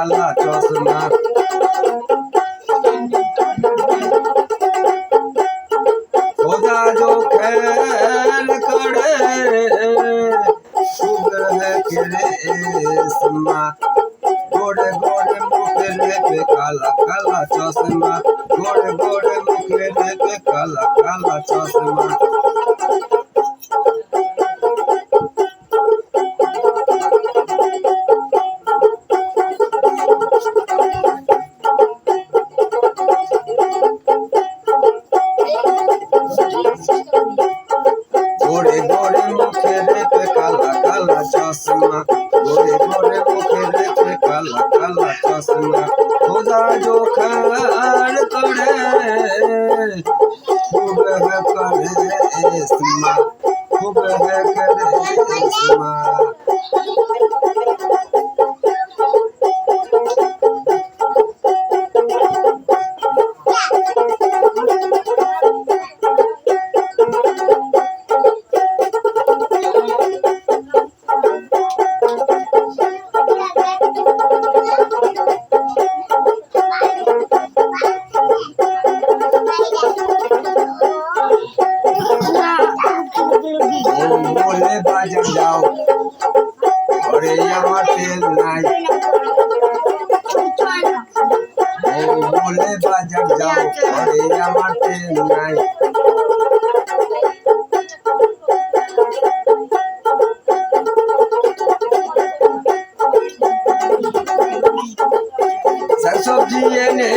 काला चश्मा खुदा जो खेल करे सुबह के रेशमा गोरे गोरे मुखरे पे काला काला चश्मा गोरे गोरे मुखरे पे काला काला चश्मा गोरे गोरे मुखरे पे काला काला चश्मा गोरे गोरे मुखरे पे काला काला चश्मा खुदा जो खैर करे खूब है करे इस्मा खूब है करे इस्मा बोले बाजब जाओ अरे यहाँ तेल नहीं बोले बाजब जाओ अरे यहाँ तेल नहीं सब्जी ने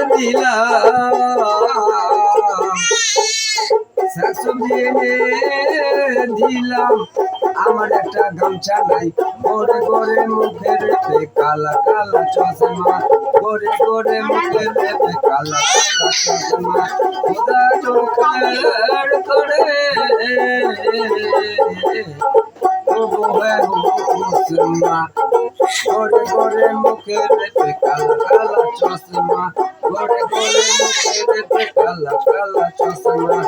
दिला सब्जी ने दिलाम আমার একটা গামছা নাই গোরে গোরে মুখের পে কালা কালা চশমা গোরে গোরে মুখের পে কালা কালা চশমা খুদা চোখের করে वो है हुस्ना गोरे गोरे मुखेर पे काला काला चश्मा गोरे गोरे मुखेर पे काला काला चश्मा